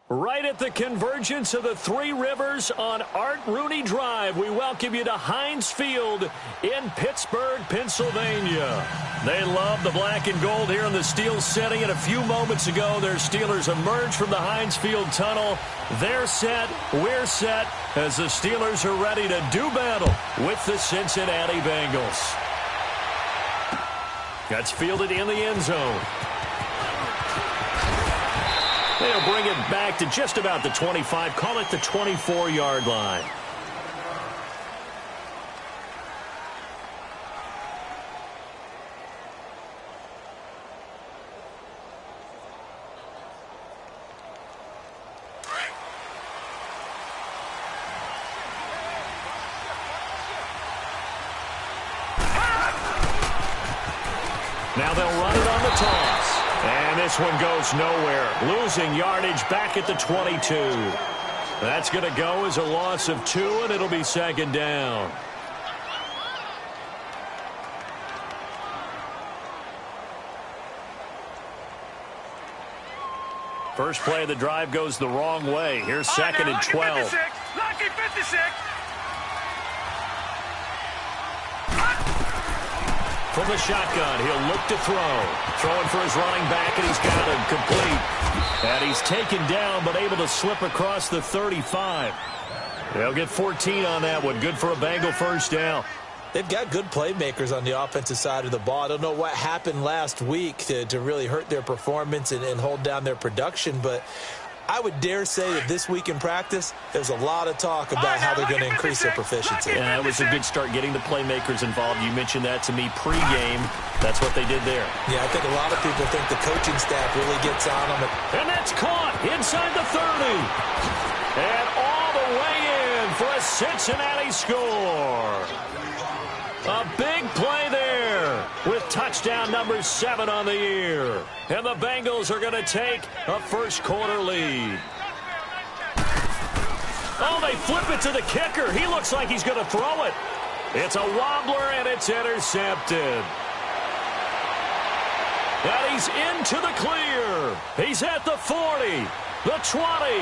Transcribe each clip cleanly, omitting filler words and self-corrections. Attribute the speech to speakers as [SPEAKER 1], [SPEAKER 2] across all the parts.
[SPEAKER 1] Right at the convergence of the Three Rivers on Art Rooney Drive, we welcome you to Heinz Field in Pittsburgh, Pennsylvania. They love the black and gold here in the Steel City, and a few moments ago, their Steelers emerged from the Heinz Field tunnel. They're set, we're set, as the Steelers are ready to do battle with the Cincinnati Bengals. That's fielded in the end zone. They'll bring it back to just about the 25, call it the 24-yard line. Now they'll run it on the toss. And this one goes nowhere. Losing yardage back at the 22. That's going to go as a loss of 2, and it'll be second down. First play of the drive goes the wrong way. Here's second and 12.
[SPEAKER 2] Lucky 56.
[SPEAKER 1] From the shotgun, he'll look to throw. Throwing for his running back, and he's got him complete. And he's taken down, but able to slip across the 35. They'll get 14 on that one. Good for a Bengal first down.
[SPEAKER 3] They've got good playmakers on the offensive side of the ball. I don't know what happened last week to really hurt their performance and hold down their production, but I would dare say that this week in practice, there's a lot of talk about how they're going to increase their proficiency.
[SPEAKER 1] Yeah, that was a good start getting the playmakers involved. You mentioned that to me pregame. That's what they did there.
[SPEAKER 3] Yeah, I think a lot of people think the coaching staff really gets on them.
[SPEAKER 1] And that's caught inside the 30. And all the way in for a Cincinnati score. A big play there with touchdown number 7 on the year. And the Bengals are going to take a first quarter lead. Oh, they flip it to the kicker. He looks like he's going to throw it. It's a wobbler, and it's intercepted. And he's into the clear. He's at the 40, the 20.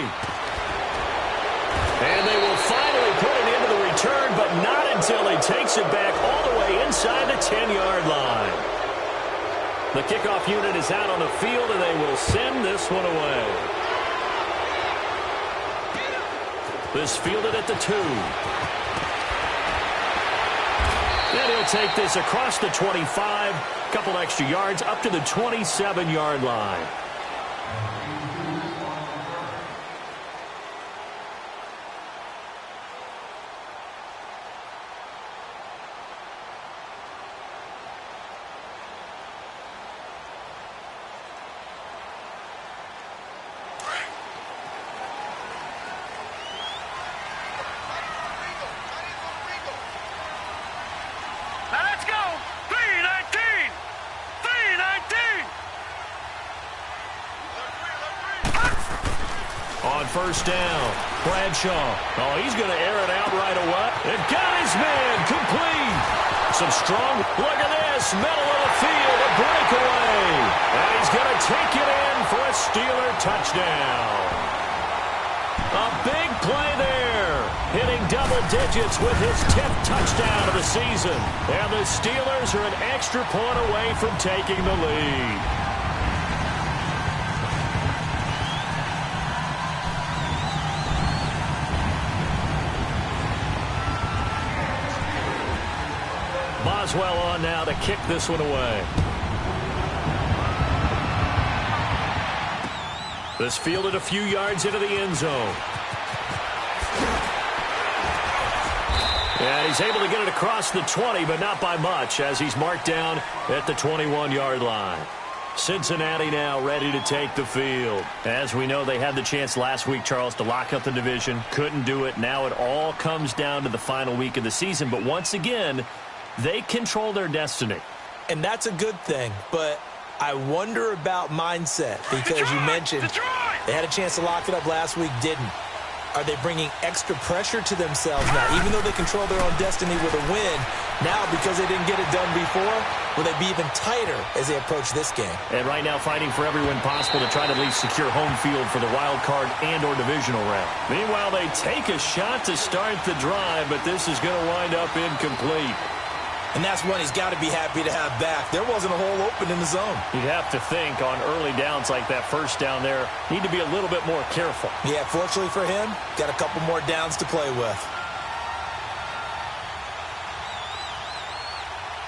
[SPEAKER 1] And they will finally put it into the return, but not until he takes it back all the way inside the 10-yard line. The kickoff unit is out on the field, and they will send this one away. This fielded at the 2. And he'll take this across the 25, a couple extra yards, up to the 27-yard line. First down. Bradshaw. Oh, he's going to air it out right away. And got his man complete. Some strong. Look at this. Middle of the field. A breakaway. And he's going to take it in for a Steeler touchdown. A big play there. Hitting double digits with his 10th touchdown of the season. And the Steelers are an extra point away from taking the lead. Boswell on now to kick this one away. This fielded a few yards into the end zone. And he's able to get it across the 20, but not by much, as he's marked down at the 21-yard line. Cincinnati now ready to take the field. As we know, they had the chance last week, Charles, to lock up the division. Couldn't do it. Now it all comes down to the final week of the season. But once again, they control their destiny.
[SPEAKER 3] And that's a good thing, but I wonder about mindset, because you mentioned they had a chance to lock it up last week, didn't. Are they bringing extra pressure to themselves now? Even though they control their own destiny with a win, now because they didn't get it done before, will they be even tighter as they approach this game?
[SPEAKER 1] And right now fighting for every win possible to try to at least secure home field for the wild card and or divisional round. Meanwhile, they take a shot to start the drive, but this is going to wind up incomplete.
[SPEAKER 3] And that's one he's got to be happy to have back. There wasn't a hole open in the zone.
[SPEAKER 1] You'd have to think on early downs like that first down there, need to be a little bit more careful.
[SPEAKER 3] Yeah, fortunately for him, got a couple more downs to play with.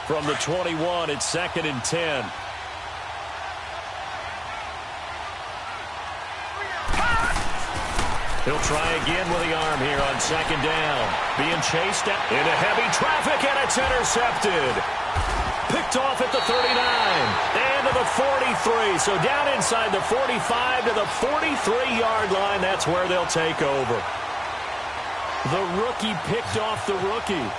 [SPEAKER 1] From the 21, it's 2nd and 10. He'll try again with the arm here on 2nd down. Being chased into heavy traffic, and it's intercepted. Picked off at the 39 and to the 43. So down inside the 45 to the 43-yard line. That's where they'll take over. The rookie picked off the rookie.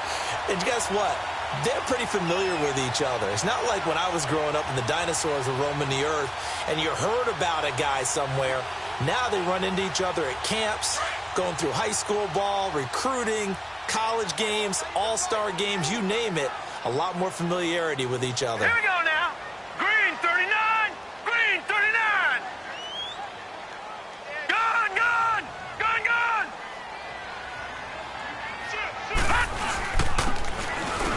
[SPEAKER 3] And guess what? They're pretty familiar with each other. It's not like when I was growing up and the dinosaurs were roaming the earth and you heard about a guy somewhere. Now they run into each other at camps, going through high school ball, recruiting, college games, all-star games, you name it. A lot more familiarity with each other.
[SPEAKER 2] Here we go now. Green 39. Green 39. Gun, gun. Gun, gun.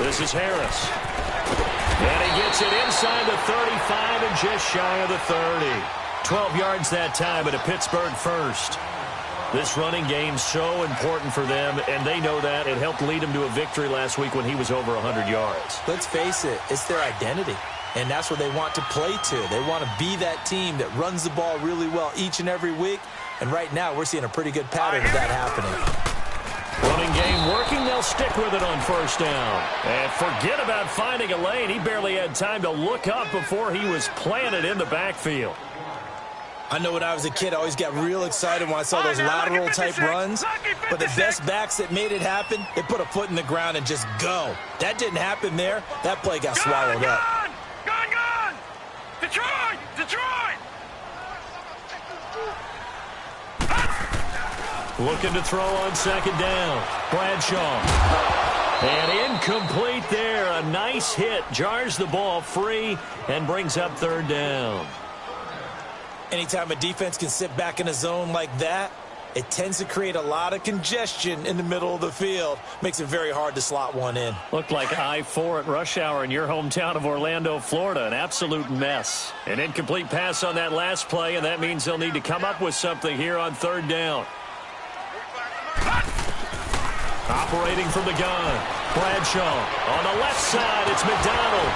[SPEAKER 1] This is Harris. And he gets it inside the 35 and just shy of the 30. 12 yards that time, but a Pittsburgh first. This running game so important for them, and they know that. It helped lead them to a victory last week when he was over 100 yards.
[SPEAKER 3] Let's face it, it's their identity, and that's what they want to play to. They want to be that team that runs the ball really well each and every week, and right now we're seeing a pretty good pattern of that happening.
[SPEAKER 1] Running game working, they'll stick with it on 1st down. And forget about finding a lane. He barely had time to look up before he was planted in the backfield.
[SPEAKER 3] I know when I was a kid, I always got real excited when I saw those lateral-type runs. But the best backs that made it happen, they put a foot in the ground and just go. That didn't happen there. That play got swallowed up.
[SPEAKER 2] Gun, gun! Detroit! Detroit!
[SPEAKER 1] Looking to throw on 2nd down. Bradshaw. And incomplete there. A nice hit. Jars the ball free and brings up 3rd down.
[SPEAKER 3] Anytime a defense can sit back in a zone like that, it tends to create a lot of congestion in the middle of the field. Makes it very hard to slot one in.
[SPEAKER 1] Looked like I-4 at rush hour in your hometown of Orlando, Florida. An absolute mess. An incomplete pass on that last play, and that means they'll need to come up with something here on 3rd down. Operating from the gun. Bradshaw on the left side. It's McDonald.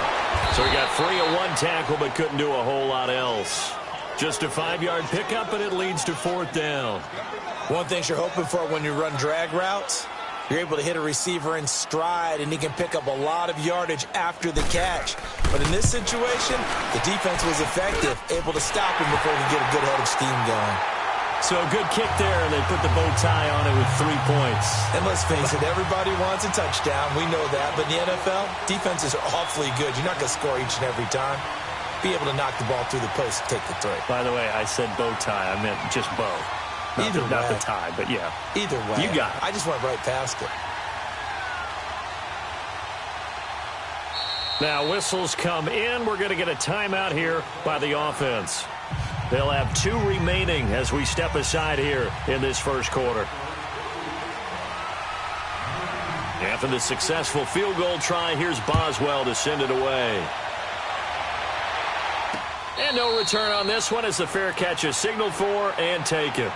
[SPEAKER 1] So he got free of one tackle but couldn't do a whole lot else. Just a 5-yard pickup, and it leads to 4th down.
[SPEAKER 3] One thing you're hoping for when you run drag routes, you're able to hit a receiver in stride, and he can pick up a lot of yardage after the catch. But in this situation, the defense was effective, able to stop him before he could get a good head of steam going.
[SPEAKER 1] So a good kick there, and they put the bow tie on it with 3 points.
[SPEAKER 3] And let's face it, everybody wants a touchdown. We know that. But in the NFL, defenses are awfully good. You're not going to score each and every time. Be able to knock the ball through the post and take the throw.
[SPEAKER 1] By the way, I said bow tie. I meant just bow. Not the tie, but yeah.
[SPEAKER 3] Either way.
[SPEAKER 1] You got it.
[SPEAKER 3] I just went right past it.
[SPEAKER 1] Now whistles come in. We're going to get a timeout here by the offense. They'll have 2 remaining as we step aside here in this first quarter. After the successful field goal try, here's Boswell to send it away. And no return on this one as the fair catch is signaled for and taken.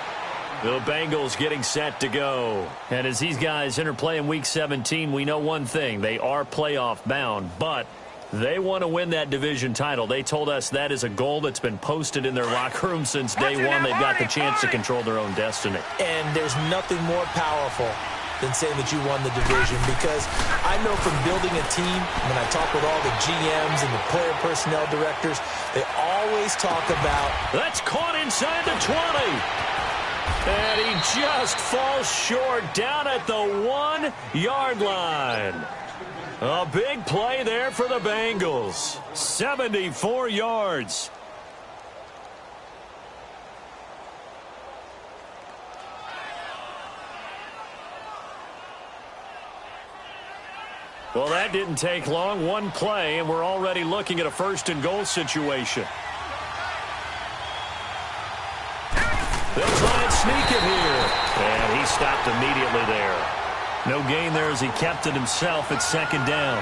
[SPEAKER 1] The Bengals getting set to go. And as these guys interplay in Week 17, we know one thing. They are playoff bound, but they want to win that division title. They told us that is a goal that's been posted in their locker room since day one. They've got the chance to control their own destiny.
[SPEAKER 3] And there's nothing more powerful than saying that you won the division, because I know from building a team, when I talk with all the GMs and the player personnel directors, they always talk about...
[SPEAKER 1] That's caught inside the 20. And he just falls short down at the 1-yard line. A big play there for the Bengals. 74 yards. Well, that didn't take long. One play, and we're already looking at a first-and-goal situation. They'll try and sneak it here. And he stopped immediately there. No gain there as he kept it himself at second down.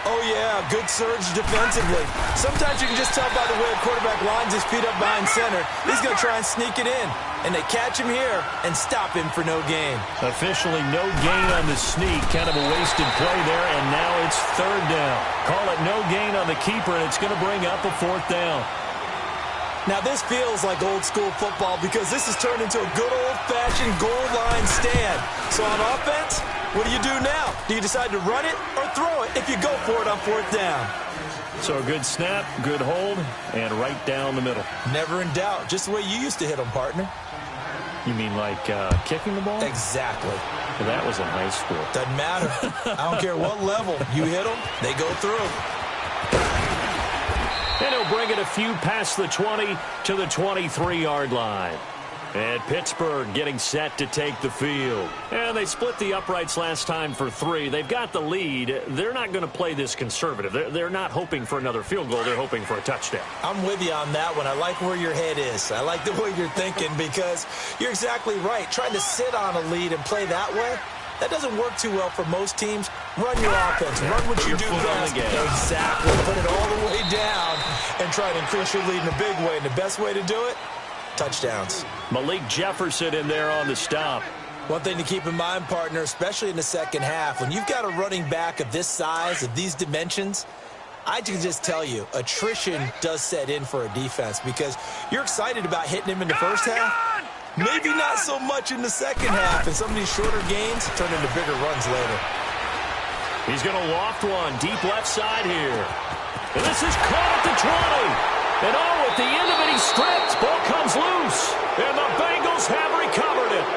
[SPEAKER 3] Oh, yeah, good surge defensively. Sometimes you can just tell by the way a quarterback lines his feet up behind center. He's going to try and sneak it in. And they catch him here and stop him for no gain.
[SPEAKER 1] Officially no gain on the sneak. Kind of a wasted play there, and now it's third down. Call it no gain on the keeper, and it's going to bring up a fourth down.
[SPEAKER 3] Now, this feels like old-school football because this has turned into a good old-fashioned goal line stand. So on offense, what do you do now? Do you decide to run it or throw it if you go for it on fourth down?
[SPEAKER 1] So a good snap, good hold, and right down the middle.
[SPEAKER 3] Never in doubt. Just the way you used to hit them, partner.
[SPEAKER 1] You mean like kicking the ball?
[SPEAKER 3] Exactly.
[SPEAKER 1] Well, that was in high school.
[SPEAKER 3] Doesn't matter. I don't care what level. You hit them, they go through.
[SPEAKER 1] And he'll bring it a few past the 20 to the 23-yard line. And Pittsburgh getting set to take the field. And they split the uprights last time for 3. They've got the lead. They're not going to play this conservative. They're not hoping for another field goal. They're hoping for a touchdown.
[SPEAKER 3] I'm with you on that one. I like where your head is. I like the way you're thinking because you're exactly right. Trying to sit on a lead and play that way, that doesn't work too well for most teams. Run your offense. Run what you do best. Exactly. Put it all the way down and try to increase your lead in a big way. And the best way to do it, touchdowns.
[SPEAKER 1] Malik Jefferson in there on the stop.
[SPEAKER 3] One thing to keep in mind, partner, especially in the second half, when you've got a running back of this size, of these dimensions, I can just tell you, attrition does set in for a defense because you're excited about hitting him in the first half. Maybe not so much in the second half, and some of these shorter gains turn into bigger runs later.
[SPEAKER 1] He's going to loft one deep left side here. And this is caught at the 20. And oh, at the end of it, he stripped. Ball comes loose. And the Bengals have recovered it.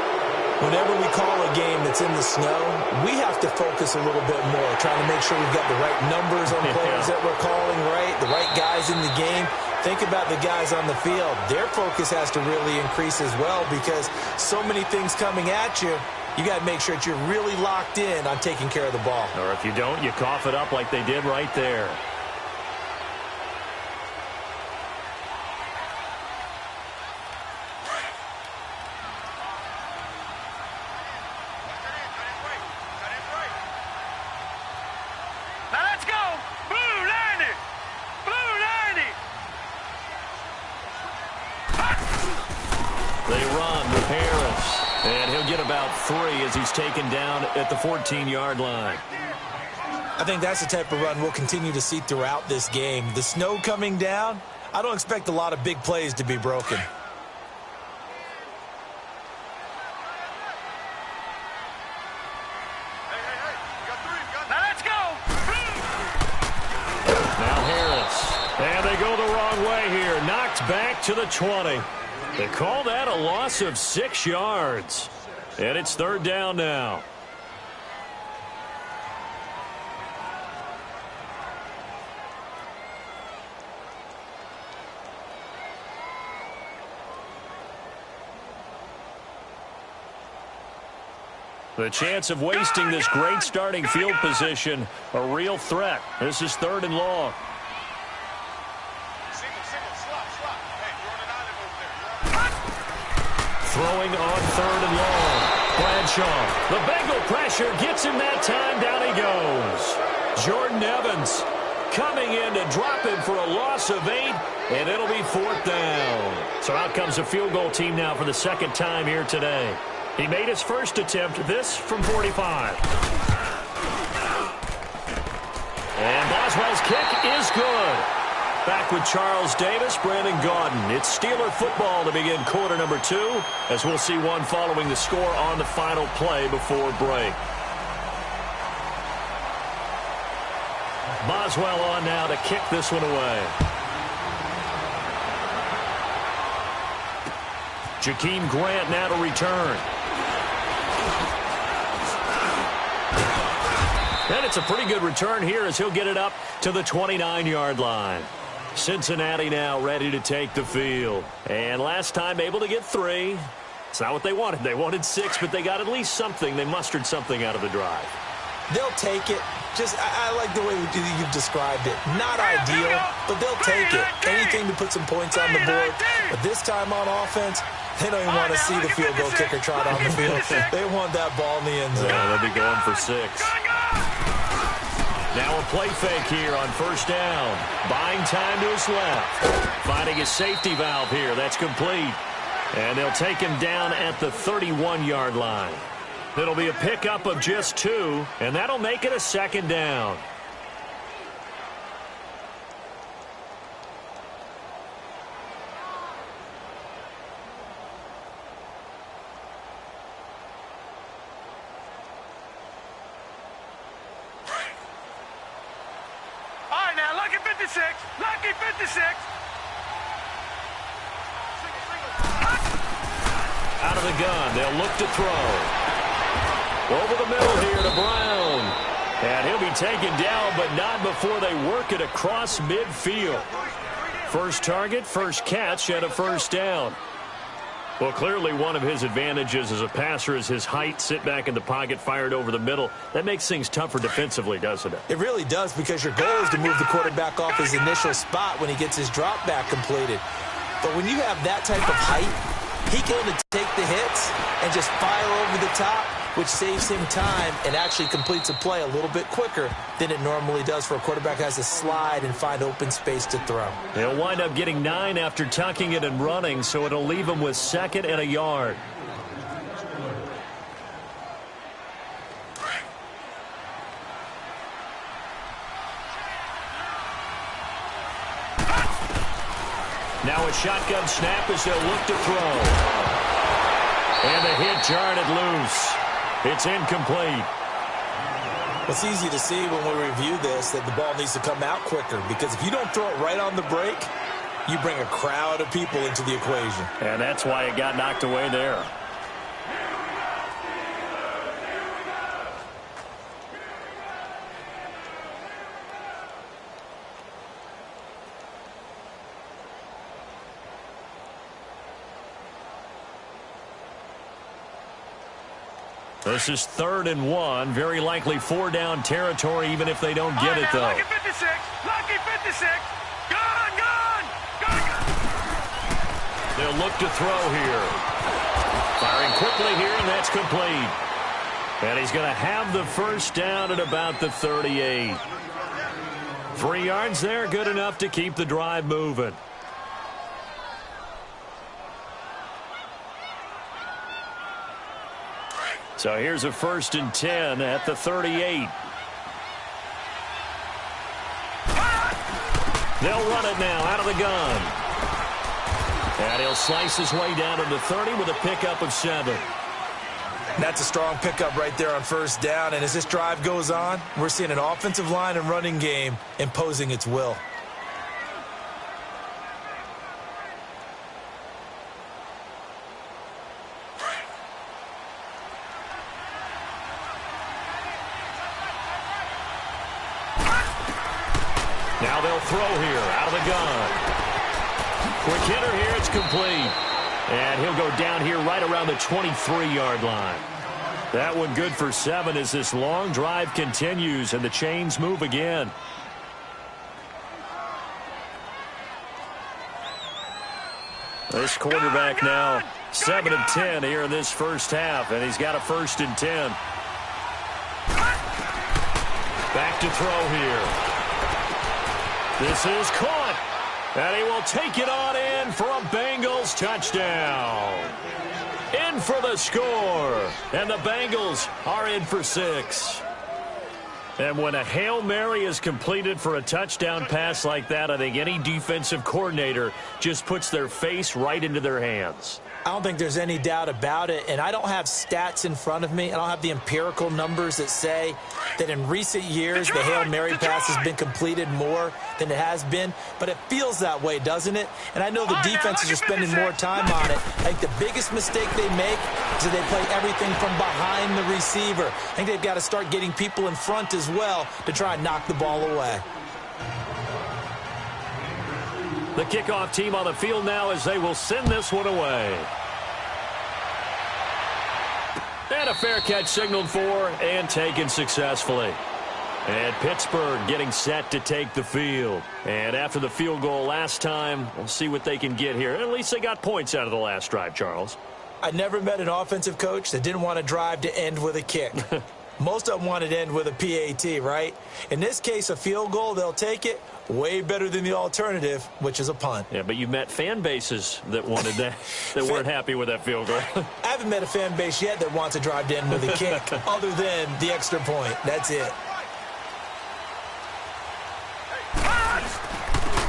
[SPEAKER 3] Whenever we call a game that's in the snow, we have to focus a little bit more, trying to make sure we've got the right numbers on players that we're calling right, the right guys in the game. Think about the guys on the field. Their focus has to really increase as well because so many things coming at you. You got to make sure that you're really locked in on taking care of the ball.
[SPEAKER 1] Or if you don't, you cough it up like they did right there.
[SPEAKER 2] Now let's go. Blue 90. Blue 90.
[SPEAKER 1] They run with Harris. And he'll get about 3 as he's taken down at the 14-yard line.
[SPEAKER 3] I think that's the type of run we'll continue to see throughout this game. The snow coming down, I don't expect a lot of big plays to be broken.
[SPEAKER 2] Now let's go.
[SPEAKER 1] Now Harris. And they go the wrong way here. Knocked back to the 20. They call that a loss of 6 yards. And it's third down now. The chance of wasting this great starting field position, a real threat. This is third and long. Throwing on third and long. Bradshaw. The Bengal pressure gets him that time. Down he goes. Jordan Evans coming in to drop him for a loss of 8, and it'll be fourth down. So out comes a field goal team now for the second time here today. He made his first attempt, this from 45. And Boswell's kick is good. Back with Charles Davis, Brandon Gaudin. It's Steeler football to begin quarter number 2, as we'll see one following the score on the final play before break. Boswell on now to kick this one away. Jakeem Grant now to return. And it's a pretty good return here as he'll get it up to the 29-yard line. Cincinnati now ready to take the field. And last time able to get 3. It's not what they wanted. They wanted 6, but they got at least something. They mustered something out of the drive.
[SPEAKER 3] They'll take it. I like the way you've described it. Not ideal, but they'll take it. Anything to put some points on the board. But this time on offense, they don't even want to see the field goal kicker trot on the field. They want that ball in the end zone.
[SPEAKER 1] Yeah, they'll be going for 6. Now a play fake here on first down. Buying time to his left. Finding a safety valve here. That's complete. And they'll take him down at the 31-yard line. It'll be a pickup of just 2, and that'll make it a second down.
[SPEAKER 2] All right, now, lucky 56. Lucky 56.
[SPEAKER 1] Out of the gun, they'll look to throw. Over the middle here to Brown. And he'll be taken down, but not before they work it across midfield. First target, first catch, and a first down. Well, clearly one of his advantages as a passer is his height. Sit back in the pocket, fired over the middle. That makes things tougher defensively, doesn't it?
[SPEAKER 3] It really does, because your goal is to move the quarterback off his initial spot when he gets his drop back completed. But when you have that type of height, he can take the hits and just fire over the top, which saves him time and actually completes a play a little bit quicker than it normally does for a quarterback who has to slide and find open space to throw.
[SPEAKER 1] He'll wind up getting 9 after tucking it and running, so it'll leave him with 2nd and a yard. Now a shotgun snap as they'll look to throw. And the hit jarred it loose. It's incomplete.
[SPEAKER 3] It's easy to see when we review this that the ball needs to come out quicker, because if you don't throw it right on the break, you bring a crowd of people into the equation.
[SPEAKER 1] And that's why it got knocked away there. This is 3rd and 1. Very likely 4-down territory, even if they don't get it, though.
[SPEAKER 2] Lucky 56. Lucky 56. Gun.
[SPEAKER 1] They'll look to throw here. Firing quickly here, and that's complete. And he's going to have the first down at about the 38. 3 yards there, good enough to keep the drive moving. So here's a 1st and 10 at the 38. They'll run it now out of the gun. And he'll slice his way down to the 30 with a pickup of 7.
[SPEAKER 3] That's a strong pickup right there on first down. And as this drive goes on, we're seeing an offensive line and running game imposing its will.
[SPEAKER 1] Now they'll throw here out of the gun. Quick hitter here, it's complete. And he'll go down here right around the 23-yard line. That one good for 7 as this long drive continues and the chains move again. This quarterback now 7 of 10 here in this first half, and he's got a 1st and 10. Back to throw here. This is caught, and he will take it on in for a Bengals touchdown. In for the score, and the Bengals are in for 6. And when a Hail Mary is completed for a touchdown pass like that, I think any defensive coordinator just puts their face right into their hands.
[SPEAKER 3] I don't think there's any doubt about it, and I don't have stats in front of me. I don't have the empirical numbers that say that in recent years the Hail Mary pass has been completed more than it has been, but it feels that way, doesn't it? And I know the defenses are spending more time on it. I think the biggest mistake they make is that they play everything from behind the receiver. I think they've got to start getting people in front as well to try and knock the ball away.
[SPEAKER 1] The kickoff team on the field now as they will send this one away. And a fair catch signaled for and taken successfully. And Pittsburgh getting set to take the field. And after the field goal last time, we'll see what they can get here. At least they got points out of the last drive, Charles.
[SPEAKER 3] I never met an offensive coach that didn't want to drive to end with a kick. Most of them wanted to end with a PAT, right? In this case, a field goal, they'll take it. Way better than the alternative, which is a punt.
[SPEAKER 1] Yeah, but you met fan bases that wanted that, that weren't happy with that field goal.
[SPEAKER 3] I haven't met a fan base yet that wants to drive to end with a kick, other than the extra point. That's it.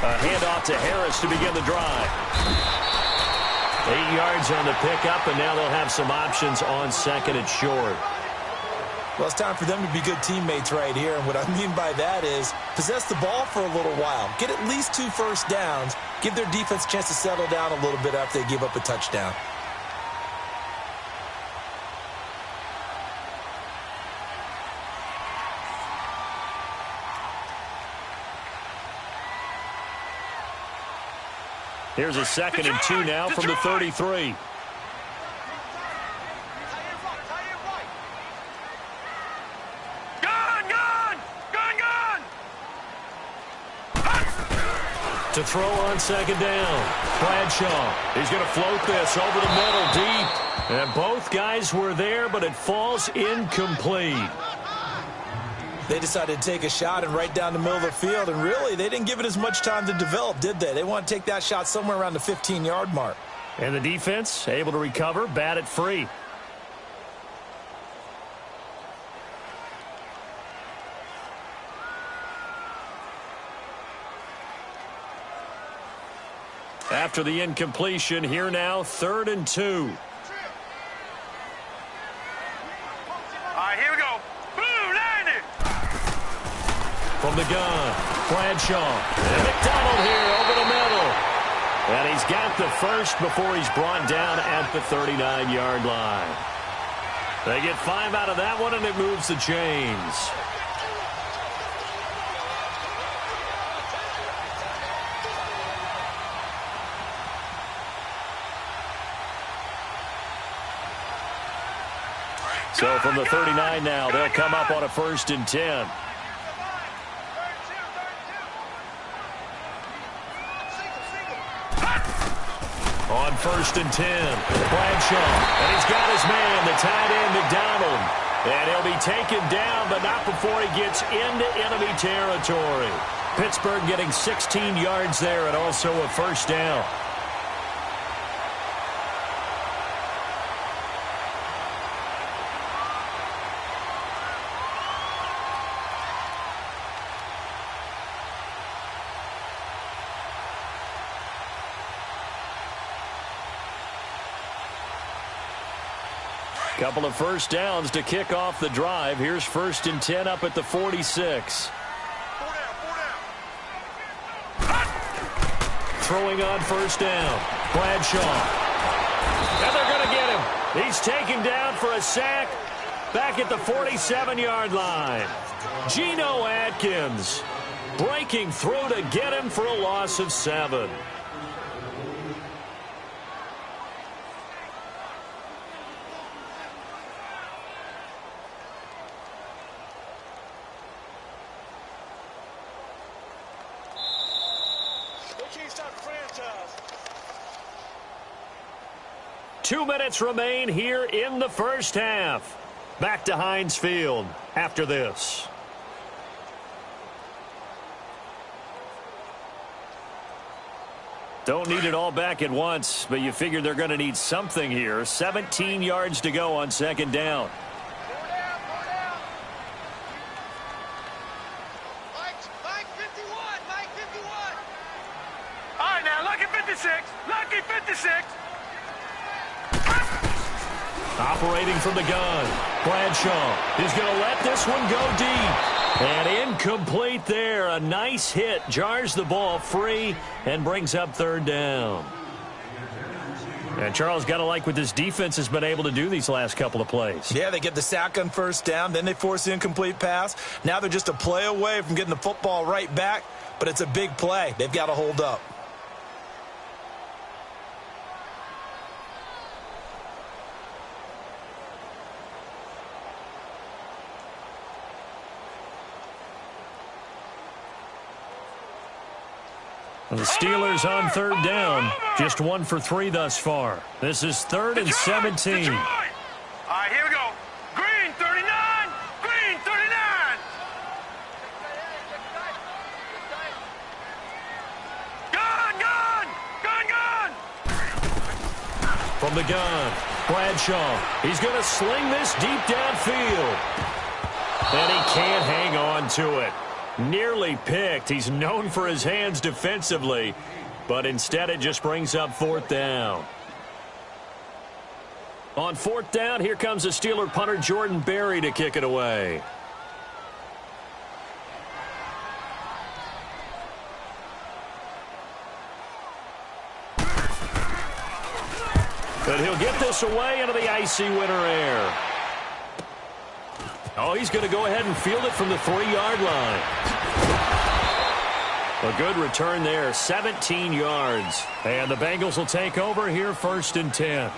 [SPEAKER 1] A handoff to Harris to begin the drive. 8 yards on the pickup, and now they'll have some options on second and short.
[SPEAKER 3] Well, it's time for them to be good teammates right here, and what I mean by that is possess the ball for a little while. Get at least 2 first downs. Give their defense a chance to settle down a little bit after they give up a touchdown.
[SPEAKER 1] Here's a 2nd and 2 now from the 33. To throw on 2nd down. Bradshaw. He's going to float this over the middle deep. And both guys were there, but it falls incomplete.
[SPEAKER 3] They decided to take a shot and right down the middle of the field, and really, they didn't give it as much time to develop, did they? They want to take that shot somewhere around the 15-yard mark.
[SPEAKER 1] And the defense able to recover, bat it free. After the incompletion, here now, 3rd and 2.
[SPEAKER 2] All right, here we go. Boom, landed.
[SPEAKER 1] From the gun, Bradshaw. And McDonald here over the middle. And he's got the first before he's brought down at the 39-yard line. They get 5 out of that one, and it moves the chains. So from the 39 now, they'll come up on a 1st and 10. On 1st and 10, Bradshaw. And he's got his man, the tight end, McDonald. And he'll be taken down, but not before he gets into enemy territory. Pittsburgh getting 16 yards there and also a 1st down. Couple of 1st downs to kick off the drive. Here's 1st and 10 up at the 46. Throwing on 1st down. Bradshaw. And they're going to get him. He's taken down for a sack back at the 47-yard line. Geno Atkins breaking through to get him for a loss of 7. Two minutes remain here in the 1st half. Back to Heinz Field after this. Don't need it all back at once, but you figure they're going to need something here. 17 yards to go on 2nd down.
[SPEAKER 2] Mike 51, Mike 51. All right, now, lucky 56, lucky 56.
[SPEAKER 1] Operating from the gun, Bradshaw is going to let this one go deep. And incomplete there. A nice hit. Jars the ball free and brings up 3rd down. And Charles, got to like what this defense has been able to do these last couple of plays.
[SPEAKER 3] Yeah, they get the sack on 1st down, then they force the incomplete pass. Now they're just a play away from getting the football right back, but it's a big play. They've got to hold up.
[SPEAKER 1] The Steelers on third down. Just 1 for 3 thus far. This is 3rd and 17.
[SPEAKER 2] Detroit. All right, here we go. Green 39. Green 39. Gun.
[SPEAKER 1] From the gun, Bradshaw. He's going to sling this deep downfield. And he can't hang on to it. Nearly picked. He's known for his hands defensively, but instead it just brings up 4th down. On 4th down, here comes the Steeler punter Jordan Berry to kick it away. But he'll get this away into the icy winter air. Oh, he's going to go ahead and field it from the 3-yard line. A good return there, 17 yards. And the Bengals will take over here 1st and 10.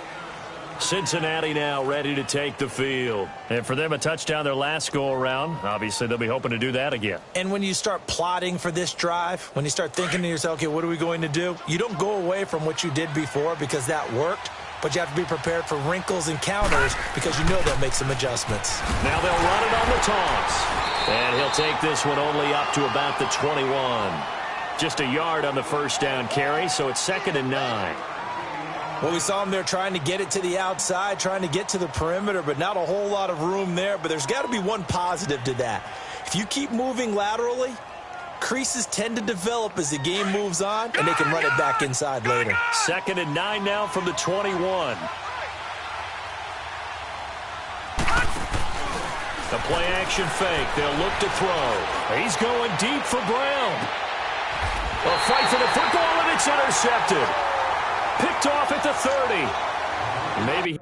[SPEAKER 1] Cincinnati now ready to take the field. And for them, a touchdown their last go-around. Obviously, they'll be hoping to do that again.
[SPEAKER 3] And when you start plotting for this drive, when you start thinking to yourself, okay, what are we going to do? You don't go away from what you did before because that worked. But you have to be prepared for wrinkles and counters because you know they'll make some adjustments.
[SPEAKER 1] Now they'll run it on the toss. And he'll take this one only up to about the 21. Just a yard on the 1st down carry, so it's 2nd and 9.
[SPEAKER 3] Well, we saw him there trying to get it to the outside, trying to get to the perimeter, but not a whole lot of room there. But there's got to be one positive to that. If you keep moving laterally, creases tend to develop as the game moves on, and they can run it back inside later.
[SPEAKER 1] 2nd and 9 now from the 21. The play-action fake. They'll look to throw. He's going deep for Brown. A fight for the football, and it's intercepted. Picked off at the 30. Maybe.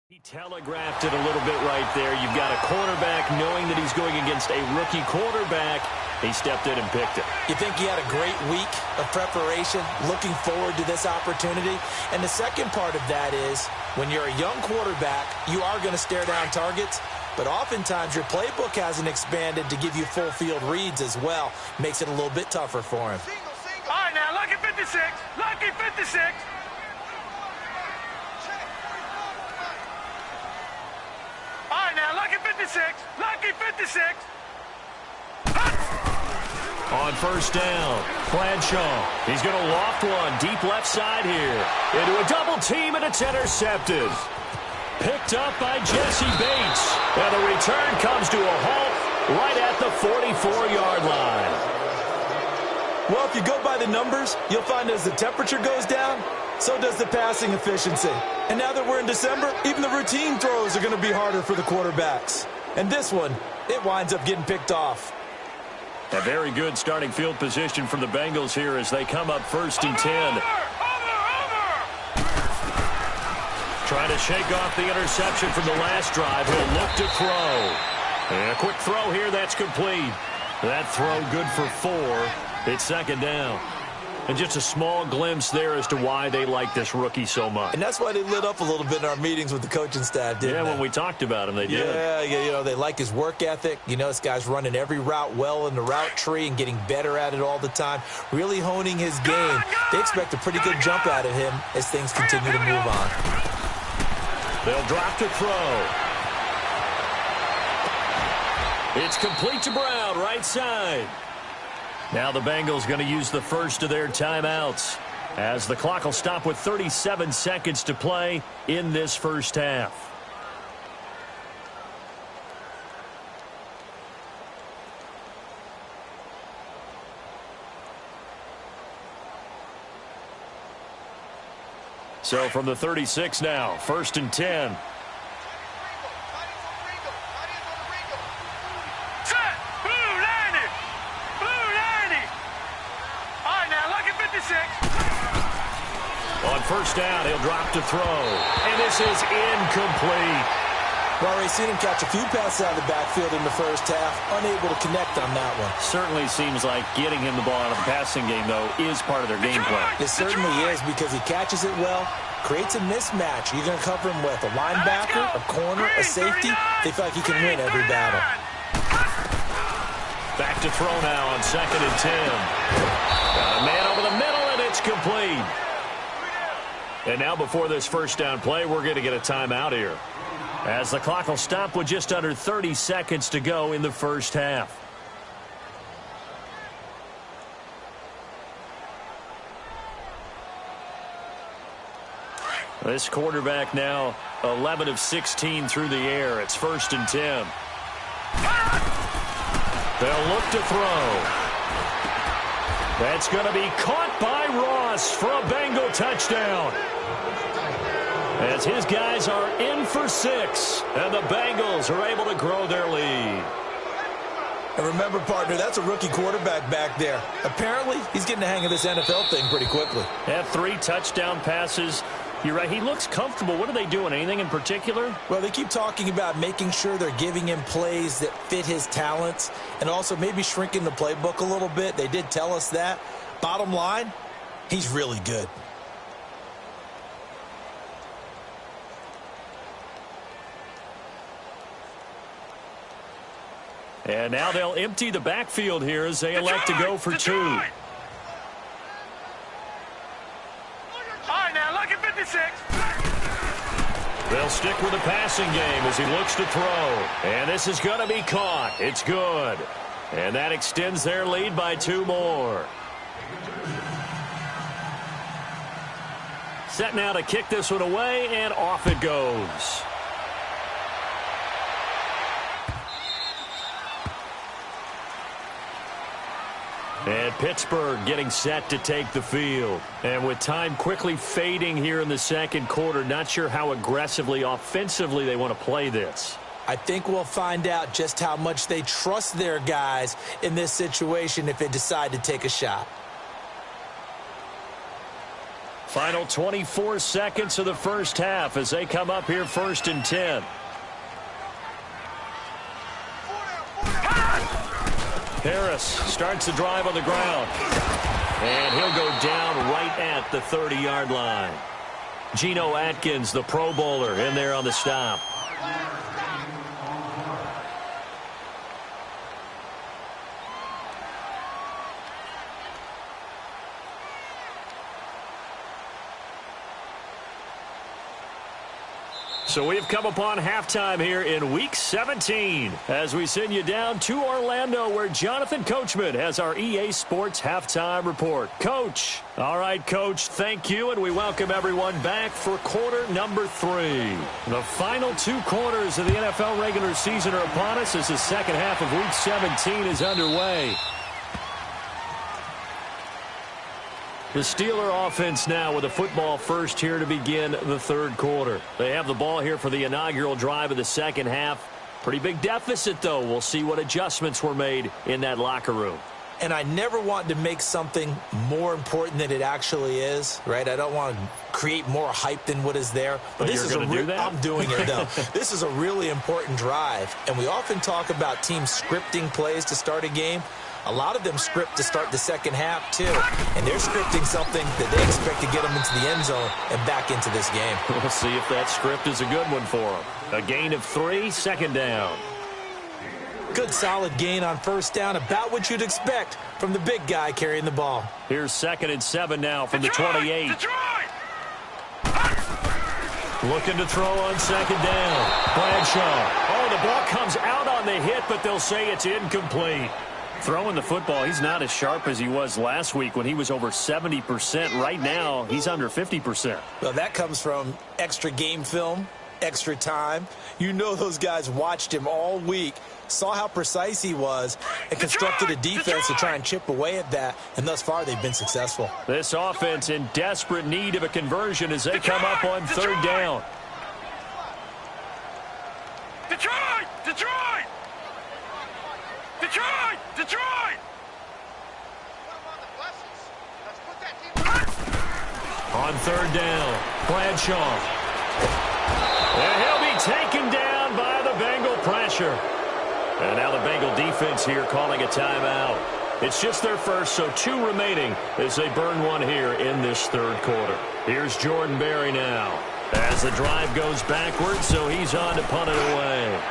[SPEAKER 1] He telegraphed it a little bit right there. You've got a quarterback knowing that he's going against a rookie quarterback. He stepped in and picked it.
[SPEAKER 3] You think he had a great week of preparation, looking forward to this opportunity? And the second part of that is, when you're a young quarterback, you are going to stare down targets, but oftentimes your playbook hasn't expanded to give you full field reads as well. Makes it a little bit tougher for him.
[SPEAKER 2] All right, now, lucky 56. Lucky 56. All right, now, lucky 56. Lucky 56.
[SPEAKER 1] On 1st down, Bradshaw. He's going to loft one deep left side here. Into a double team, and it's intercepted. Picked up by Jesse Bates. And the return comes to a halt right at the 44-yard line.
[SPEAKER 3] Well, if you go by the numbers, you'll find as the temperature goes down, so does the passing efficiency. And now that we're in December, even the routine throws are going to be harder for the quarterbacks. And this one, it winds up getting picked off.
[SPEAKER 1] A very good starting field position for the Bengals here as they come up 1st and 10. Trying to shake off the interception from the last drive. He'll look to throw. And a quick throw here, that's complete. That throw good for 4. It's 2nd down. And just a small glimpse there as to why they like this rookie so much.
[SPEAKER 3] And that's why they lit up a little bit in our meetings with the coaching staff, didn't they?
[SPEAKER 1] When we talked about him, they did.
[SPEAKER 3] Yeah, you know, they like his work ethic. You know, this guy's running every route well in the route tree and getting better at it all the time, really honing his game. They expect a pretty good jump out of him as things continue to move on.
[SPEAKER 1] They'll drop to throw. It's complete to Brown, right side. Now the Bengals going to use the first of their timeouts as the clock will stop with 37 seconds to play in this first half. So from the 36 now, 1st and 10. On 1st down, he'll drop to throw. And this is incomplete.
[SPEAKER 3] We've already seen him catch a few passes out of the backfield in the first half, unable to connect on that one.
[SPEAKER 1] Certainly seems like getting him the ball out of the passing game, though, is part of their game plan.
[SPEAKER 3] It certainly is, because he catches it well, creates a mismatch. You're going to cover him with a linebacker, a corner, a safety. They feel like he can win every battle.
[SPEAKER 1] Back to throw now on 2nd and 10. Got a man over the middle, and it's complete. And now before this first down play, we're going to get a timeout here, as the clock will stop with just under 30 seconds to go in the first half. This quarterback now 11 of 16 through the air. It's 1st and 10. They'll look to throw. That's going to be caught by Ross for a Bengal touchdown, as his guys are in for 6, and the Bengals are able to grow their lead.
[SPEAKER 3] And remember, partner, that's a rookie quarterback back there. Apparently, he's getting the hang of this NFL thing pretty quickly.
[SPEAKER 1] Had 3 touchdown passes. You're right, he looks comfortable. What are they doing? Anything in particular?
[SPEAKER 3] Well, they keep talking about making sure they're giving him plays that fit his talents, and also maybe shrinking the playbook a little bit. They did tell us that. Bottom line, he's really good.
[SPEAKER 1] And now they'll empty the backfield here as they elect to go for 2. They'll stick with the passing game as he looks to throw. And this is going to be caught. It's good. And that extends their lead by 2 more. Set now to kick this one away, and off it goes. And Pittsburgh getting set to take the field. And with time quickly fading here in the second quarter, not sure how aggressively, offensively they want to play this.
[SPEAKER 3] I think we'll find out just how much they trust their guys in this situation if they decide to take a shot.
[SPEAKER 1] Final 24 seconds of the first half as they come up here 1st and 10. Harris starts the drive on the ground. And he'll go down right at the 30-yard line. Geno Atkins, the Pro Bowler, in there on the stop. So we've come upon halftime here in Week 17 as we send you down to Orlando, where Jonathan Coachman has our EA Sports Halftime Report. Coach. All right, Coach, thank you, and we welcome everyone back for quarter number 3. The final 2 quarters of the NFL regular season are upon us as the second half of Week 17 is underway. The Steeler offense now with a football first here to begin the third quarter. They have the ball here for the inaugural drive of the second half. Pretty big deficit, though. We'll see what adjustments were made in that locker room.
[SPEAKER 3] And I never want to make something more important than it actually is, right? I don't want to create more hype than what is there.
[SPEAKER 1] But this is do that?
[SPEAKER 3] I'm doing it, though. This is a really important drive. And we often talk about teams scripting plays to start a game. A lot of them script to start the second half, too. And they're scripting something that they expect to get them into the end zone and back into this game.
[SPEAKER 1] We'll see if that script is a good one for them. A gain of 3, 2nd down.
[SPEAKER 3] Good solid gain on first down, about what you'd expect from the big guy carrying the ball.
[SPEAKER 1] Here's 2nd and 7 now from the 28. Looking to throw on 2nd down. Bradshaw. Oh, the ball comes out on the hit, but they'll say it's incomplete. Throwing the football, he's not as sharp as he was last week when he was over 70%. Right now, he's under 50%.
[SPEAKER 3] Well, that comes from extra game film, extra time. You know those guys watched him all week, saw how precise he was, and constructed a defense to try and chip away at that, and thus far they've been successful.
[SPEAKER 1] This offense in desperate need of a conversion as they come up on 3rd down.
[SPEAKER 2] Detroit! Detroit! Detroit! Detroit!
[SPEAKER 1] On 3rd down, Bradshaw. And he'll be taken down by pressure. And now the Bengal defense here calling a timeout. It's just their first, so 2 remaining as they burn one here in this third quarter. Here's Jordan Berry now as the drive goes backwards, so he's on to punt it away.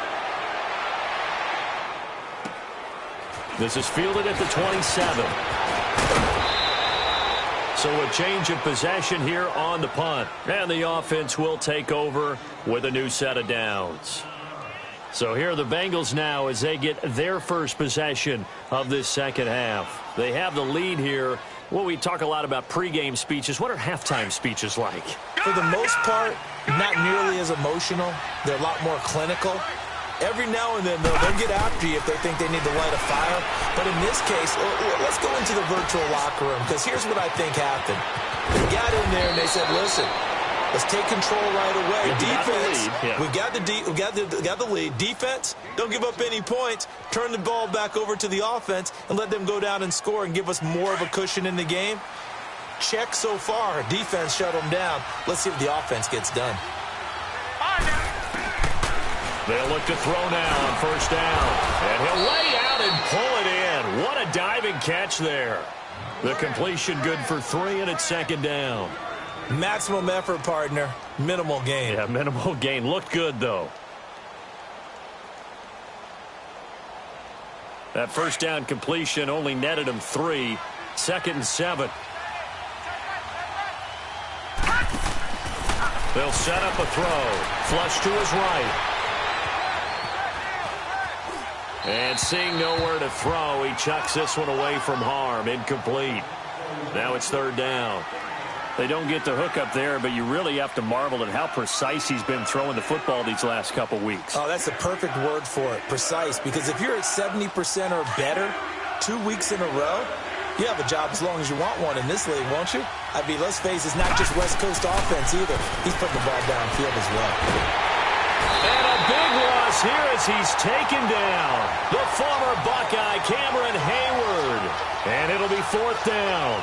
[SPEAKER 1] This is fielded at the 27. So a change of possession here on the punt. And the offense will take over with a new set of downs. So here are the Bengals now as they get their first possession of this second half. They have the lead here. Well, we talk a lot about pregame speeches. What are halftime speeches like?
[SPEAKER 3] For the most part, not nearly as emotional. They're a lot more clinical. Every now and then, they'll get after you if they think they need to light a fire. But in this case, let's go into the virtual locker room, because here's what I think happened. They got in there and they said, listen, let's take control right away. Defense, we got the lead. Defense, don't give up any points. Turn the ball back over to the offense and let them go down and score and give us more of a cushion in the game. Check so far. Defense shut them down. Let's see if the offense gets done.
[SPEAKER 1] They'll look to throw now on first down. And he'll lay out and pull it in. What a diving catch there. The completion good for 3, and it's second down.
[SPEAKER 3] Maximum effort, partner. Minimal gain.
[SPEAKER 1] Yeah, minimal gain. Looked good, though. That first down completion only netted him 3. 2nd and 7. They'll set up a throw. Flush to his right. And seeing nowhere to throw, he chucks this one away from harm. Incomplete. Now it's 3rd down. They don't get the hook up there, but you really have to marvel at how precise he's been throwing the football these last couple weeks.
[SPEAKER 3] Oh, that's the perfect word for it, precise. Because if you're at 70% or better 2 weeks in a row, you have a job as long as you want one in this league, won't you? I mean, let's face it, it's not just West Coast offense either. He's putting the ball downfield as well.
[SPEAKER 1] And a big loss here as he's taken down. The former Buckeye, Cameron Hayward. And it'll be 4th down.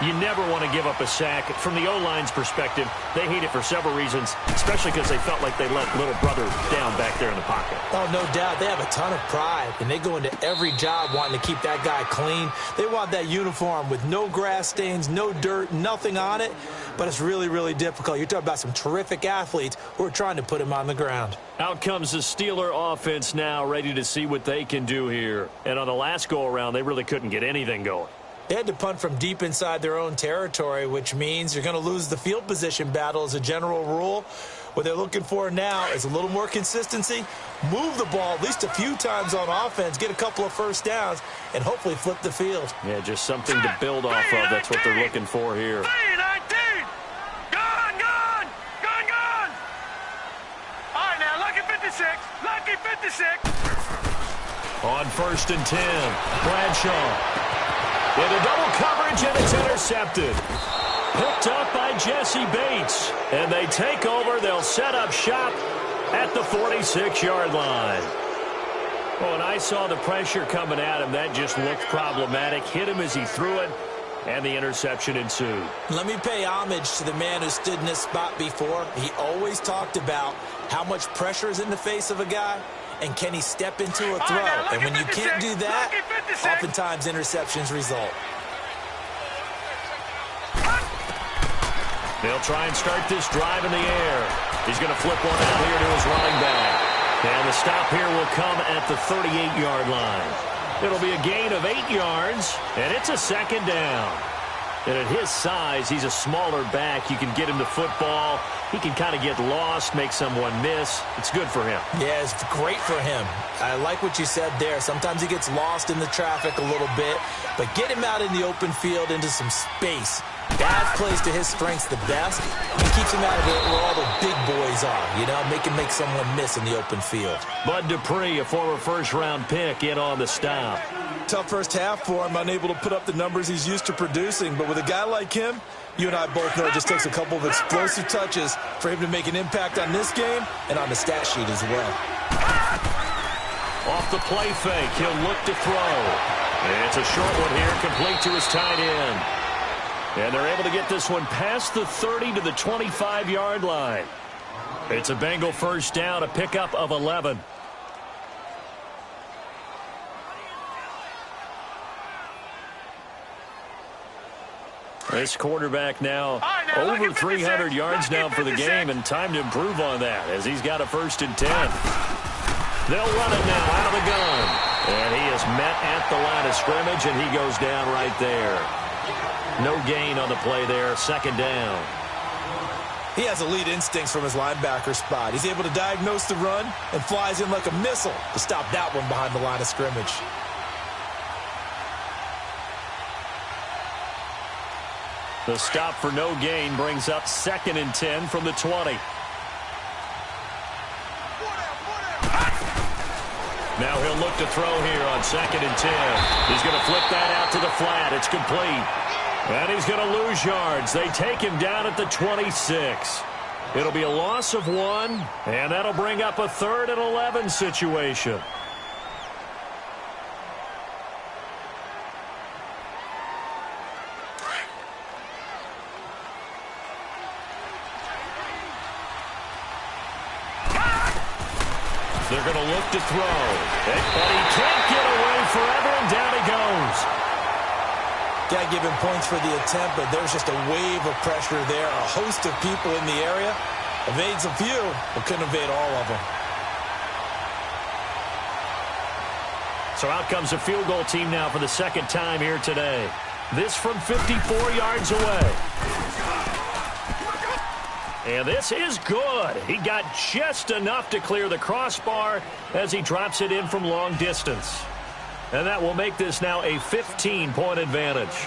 [SPEAKER 1] You never want to give up a sack. From the O-line's perspective, they hate it for several reasons, especially because they felt like they let little brother down back there in the pocket.
[SPEAKER 3] Oh, no doubt. They have a ton of pride, and they go into every job wanting to keep that guy clean. They want that uniform with no grass stains, no dirt, nothing on it, but it's really, really difficult. You're talking about some terrific athletes who are trying to put him on the ground.
[SPEAKER 1] Out comes the Steeler offense now, ready to see what they can do here. And on the last go-around, they really couldn't get anything going.
[SPEAKER 3] They had to punt from deep inside their own territory, which means you're going to lose the field position battle as a general rule. What they're looking for now is a little more consistency, move the ball at least a few times on offense, get a couple of first downs, and hopefully flip the field.
[SPEAKER 1] Yeah, just something to build off of. That's what they're looking for here.
[SPEAKER 2] Gone! All right, now, lucky 56. Lucky 56.
[SPEAKER 1] On 1st and 10, Bradshaw. Into double coverage, and it's intercepted. Picked up by Jesse Bates. And they take over. They'll set up shop at the 46-yard line. Oh, and I saw the pressure coming at him. That just looked problematic. Hit him as he threw it, and the interception ensued. Let
[SPEAKER 3] me pay homage to the man who stood in this spot before. He always talked about how much pressure is in the face of a guy. And can he step into a throw? And when you can't do that, oftentimes interceptions result.
[SPEAKER 1] They'll try and start this drive in the air. He's going to flip one out here to his running back. And the stop here will come at the 38-yard line. It'll be a gain of 8 yards, and it's a 2nd down. And at his size, he's a smaller back. You can get him the football. He can kind of get lost, make someone miss. It's good for him.
[SPEAKER 3] Yeah, it's great for him. I like what you said there. Sometimes he gets lost in the traffic a little bit, but get him out in the open field into some space. That plays to his strengths the best. He keeps him out of it where all the big boys are, you know, make someone miss in the open field.
[SPEAKER 1] Bud Dupree, a former first-round pick, in on the stop.
[SPEAKER 3] Tough first half for him, unable to put up the numbers he's used to producing. But with a guy like him, you and I both know it just takes a couple of explosive touches for him to make an impact on this game and on the stat sheet as well.
[SPEAKER 1] Off the play fake, he'll look to throw. And it's a short one here, complete to his tight end. And they're able to get this one past the 30 to the 25-yard line. It's a Bengal first down, a pickup of 11. This quarterback now over 300 yards now for the game, and time to improve on that as he's got a 1st and 10. They'll run it now out of the gun. And he is met at the line of scrimmage, and he goes down right there. No gain on the play there, 2nd down.
[SPEAKER 3] He has elite instincts from his linebacker spot. He's able to diagnose the run and flies in like a missile to stop that one behind the line of scrimmage.
[SPEAKER 1] The stop for no gain brings up 2nd and 10 from the 20. Now he'll look to throw here on 2nd and 10. He's going to flip that out to the flat. It's complete. And he's going to lose yards. They take him down at the 26. It'll be a loss of 1, and that'll bring up a 3rd and 11 situation. They're going to look to throw. But he can't get away forever, and down he goes.
[SPEAKER 3] Got to give him points for the attempt, but there's just a wave of pressure there. A host of people in the area. Evades a few, but couldn't evade all of them.
[SPEAKER 1] So out comes a field goal team now for the 2nd time here today. This from 54 yards away. And this is good. He got just enough to clear the crossbar as he drops it in from long distance. And that will make this now a 15-point advantage.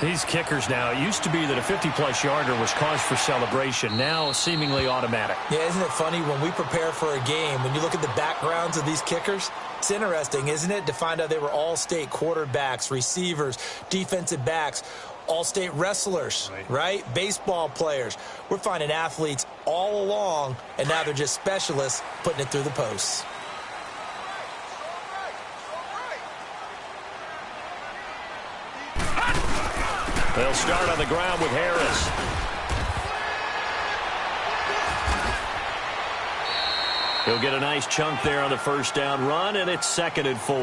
[SPEAKER 1] These kickers now, it used to be that a 50-plus yarder was cause for celebration. Now seemingly automatic.
[SPEAKER 3] Yeah, isn't it funny when we prepare for a game, when you look at the backgrounds of these kickers, it's interesting, isn't it, to find out they were all-state quarterbacks, receivers, defensive backs, all-state wrestlers, right? Baseball players. We're finding athletes all along, and now they're just specialists putting it through the posts.
[SPEAKER 1] They'll start on the ground with Harris. He'll get a nice chunk there on the 1st down run, and it's 2nd and 4.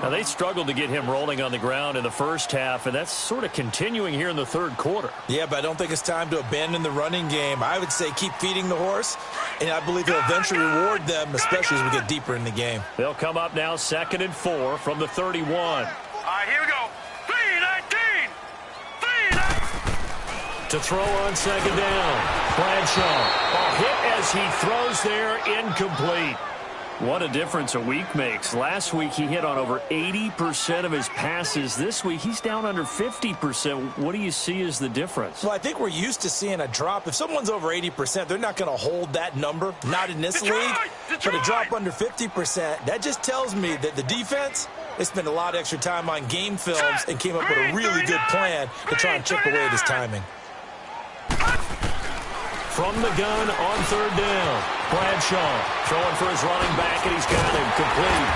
[SPEAKER 1] Now, they struggled to get him rolling on the ground in the 1st half, and that's sort of continuing here in the 3rd quarter.
[SPEAKER 3] Yeah, but I don't think it's time to abandon the running game. I would say keep feeding the horse, and I believe he'll eventually reward them, especially as we get deeper in the game.
[SPEAKER 1] They'll come up now 2nd and 4 from the 31.
[SPEAKER 2] All right, here we go. 3-19. 3-19.
[SPEAKER 1] To throw on 2nd down. Bradshaw. A hit as he throws there, incomplete. What a difference a week makes. Last week, he hit on over 80% of his passes. This week, he's down under 50%. What do you see as the difference?
[SPEAKER 3] Well, I think we're used to seeing a drop. If someone's over 80%, they're not going to hold that number. Not in this league. But a drop under 50%, that just tells me that the defense, they spent a lot of extra time on game films and came up with a really good plan to try and chip away at his timing.
[SPEAKER 1] From the gun on 3rd down. Bradshaw throwing for his running back, and he's got him complete.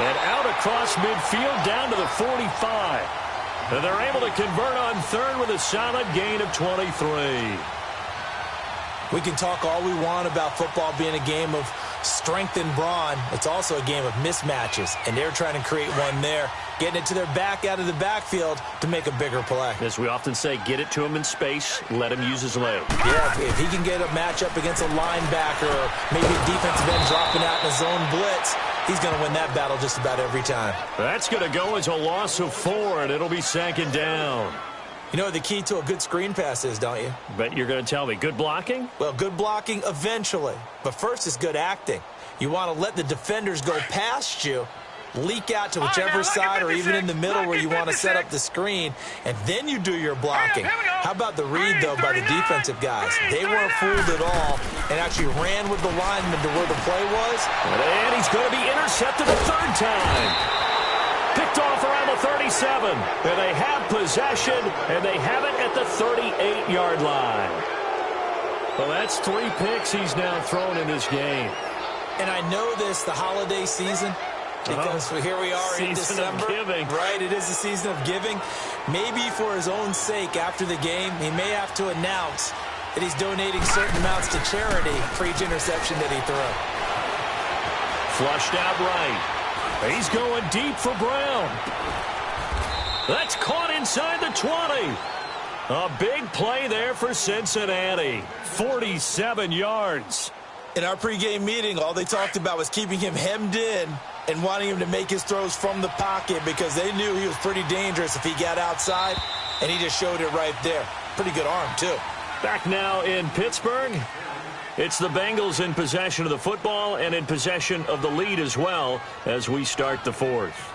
[SPEAKER 1] And out across midfield down to the 45. And they're able to convert on 3rd with a solid gain of 23.
[SPEAKER 3] We can talk all we want about football being a game of strength and brawn. It's also a game of mismatches, and they're trying to create one there, getting it to their back out of the backfield to make a bigger play.
[SPEAKER 1] As we often say, get it to him in space, let him use his leg.
[SPEAKER 3] Yeah, if he can get a matchup against a linebacker or maybe a defensive end dropping out in a zone blitz, he's going to win that battle just about every time.
[SPEAKER 1] That's going to go as a loss of 4, and it'll be 2nd down.
[SPEAKER 3] You know what the key to a good screen pass is, don't you?
[SPEAKER 1] Bet you're going to tell me. Good blocking?
[SPEAKER 3] Well, good blocking eventually. But first is good acting. You want to let the defenders go past you, leak out to whichever side or even in the middle where you want to set up the screen, and then you do your blocking. How about the read, though, by the defensive guys? They weren't fooled at all and actually ran with the lineman to where the play was.
[SPEAKER 1] And he's going to be intercepted a 3rd time. Picked off around the 37. And they have possession, and they have it at the 38-yard line. Well, that's 3 picks he's now thrown in this game.
[SPEAKER 3] And I know this, the holiday season, because here we are in December. Right, it is the season of giving. Maybe for his own sake after the game, he may have to announce that he's donating certain amounts to charity for each interception that he threw.
[SPEAKER 1] Flushed out right. He's going deep for Brown. That's caught inside the 20. A big play there for Cincinnati. 47 yards.
[SPEAKER 3] In our pregame meeting, all they talked about was keeping him hemmed in and wanting him to make his throws from the pocket because they knew he was pretty dangerous if he got outside, and he just showed it right there. Pretty good arm, too.
[SPEAKER 1] Back now in Pittsburgh. It's the Bengals in possession of the football and in possession of the lead as well as we start the fourth.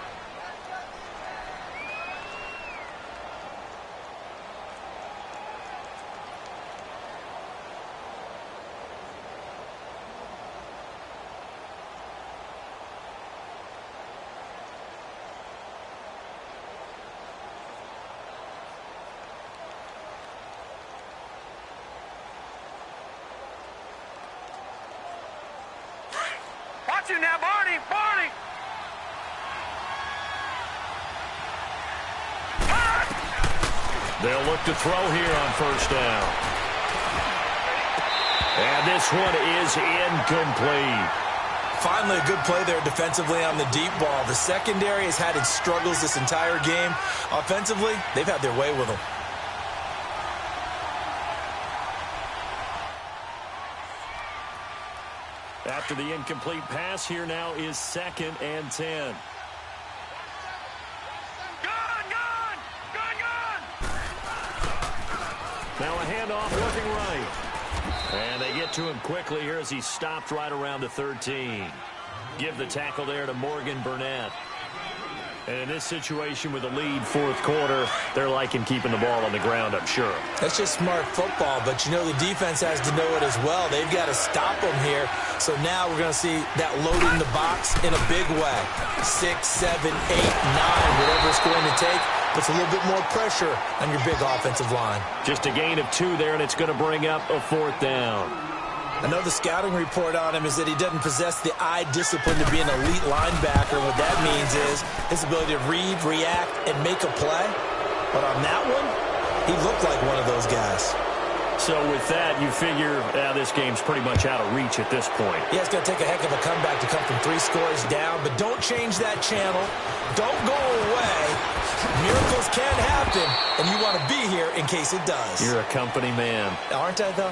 [SPEAKER 2] Watch it now, Barney! Barney!
[SPEAKER 1] They'll look to throw here on first down. And this one is incomplete.
[SPEAKER 3] Finally, a good play there defensively on the deep ball. The secondary has had its struggles this entire game. Offensively, they've had their way with them.
[SPEAKER 1] After the incomplete pass, here now is 2nd and 10. Now a handoff looking right. And they get to him quickly here as he stopped right around the 13. Give the tackle there to Morgan Burnett. And in this situation with the lead, fourth quarter, they're liking keeping the ball on the ground, I'm sure.
[SPEAKER 3] That's just smart football, but you know the defense has to know it as well. They've got to stop them here. So now we're going to see that loading the box in a big way. 6, 7, 8, 9, whatever it's going to take. Puts a little bit more pressure on your big offensive line.
[SPEAKER 1] Just a gain of 2 there, and it's going to bring up a 4th down.
[SPEAKER 3] Another scouting report on him is that he doesn't possess the eye discipline to be an elite linebacker. What that means is his ability to read, react, and make a play. But on that one, he looked like one of those guys.
[SPEAKER 1] So with that, you figure this game's pretty much out of reach at this point.
[SPEAKER 3] Yeah, it's going to take a heck of a comeback to come from 3 scores down. But don't change that channel. Don't go away. Miracles can happen, and you want to be here in case it does.
[SPEAKER 1] You're a company man.
[SPEAKER 3] Aren't I, though?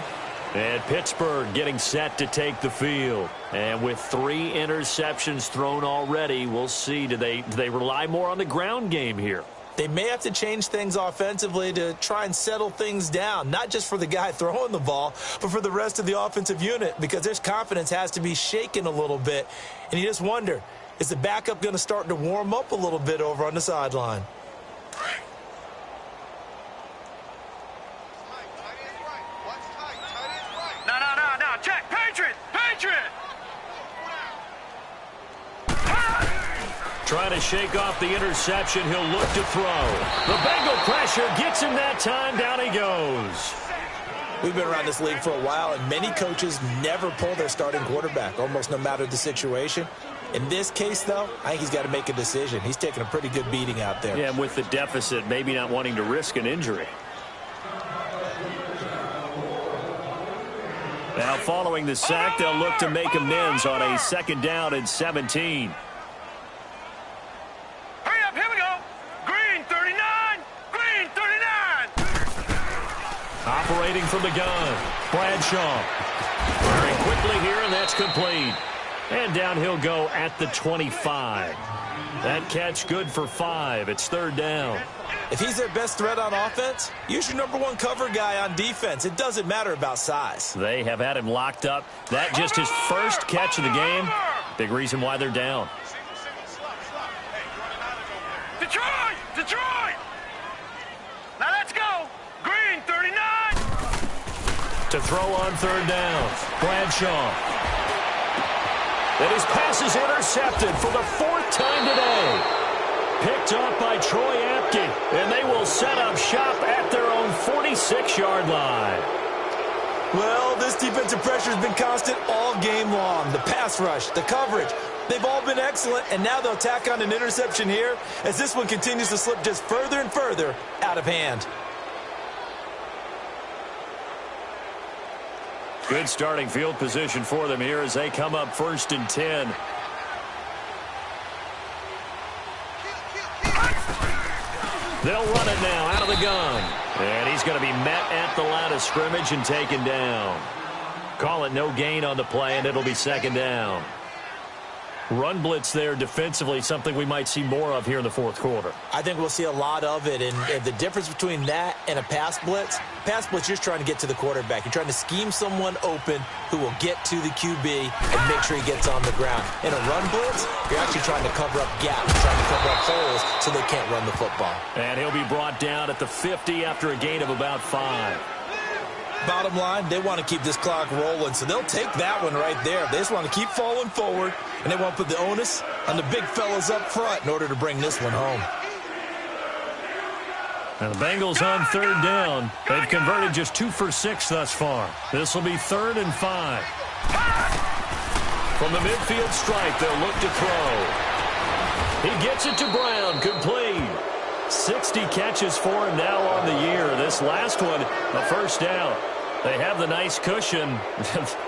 [SPEAKER 1] And Pittsburgh getting set to take the field. And with 3 interceptions thrown already, we'll see. Do they rely more on the ground game here?
[SPEAKER 3] They may have to change things offensively to try and settle things down, not just for the guy throwing the ball, but for the rest of the offensive unit, because their confidence has to be shaken a little bit. And you just wonder, is the backup going to start to warm up a little bit over on the sideline?
[SPEAKER 2] No, check, Patriot!
[SPEAKER 1] Trying to shake off the interception. He'll look to throw. The Bengal pressure gets him that time. Down he goes.
[SPEAKER 3] We've been around this league for a while, and many coaches never pull their starting quarterback, almost no matter the situation. In this case, though, I think he's got to make a decision. He's taking a pretty good beating out there.
[SPEAKER 1] Yeah, and with the deficit, maybe not wanting to risk an injury. Now, following the sack, they'll look to make amends on a 2nd down and 17.
[SPEAKER 2] Hurry up, here we go. Green 39.
[SPEAKER 1] Operating from the gun, Bradshaw. Firing quickly here, and that's complete. And down he'll go at the 25. That catch good for 5. It's 3rd down.
[SPEAKER 3] If he's their best threat on offense, use your number 1 cover guy on defense. It doesn't matter about size.
[SPEAKER 1] They have had him locked up. That just his first catch of the game. Big reason why they're down.
[SPEAKER 2] Detroit! Now let's go. Green 39.
[SPEAKER 1] To throw on 3rd down, Bradshaw. And his pass is intercepted for the 4th time today. Picked up by Troy Apke, and they will set up shop at their own 46-yard line.
[SPEAKER 3] Well, this defensive pressure has been constant all game long. The pass rush, the coverage, they've all been excellent, and now they'll tack on an interception here as this one continues to slip just further and further out of hand.
[SPEAKER 1] Good starting field position for them here as they come up 1st and 10. They'll run it now out of the gun. And he's going to be met at the line of scrimmage and taken down. Call it no gain on the play, and it'll be second down. Run blitz there defensively, something we might see more of here in the fourth quarter.
[SPEAKER 3] I think we'll see a lot of it, and the difference between that and a pass blitz, you're just trying to get to the quarterback. You're trying to scheme someone open who will get to the QB and make sure he gets on the ground. In a run blitz, you're actually trying to cover up gaps, trying to cover up holes so they can't run the football.
[SPEAKER 1] And he'll be brought down at the 50 after a gain of about 5.
[SPEAKER 3] Bottom line, they want to keep this clock rolling, so they'll take that one right there. They just want to keep falling forward, and they want to put the onus on the big fellas up front in order to bring this one home.
[SPEAKER 1] And the Bengals on third down. They've converted just 2 for 6 thus far. This will be 3rd and 5. From the midfield stripe, they'll look to throw. He gets it to Brown, complete. 60 catches for him now on the year. This last one, a first down. They have the nice cushion.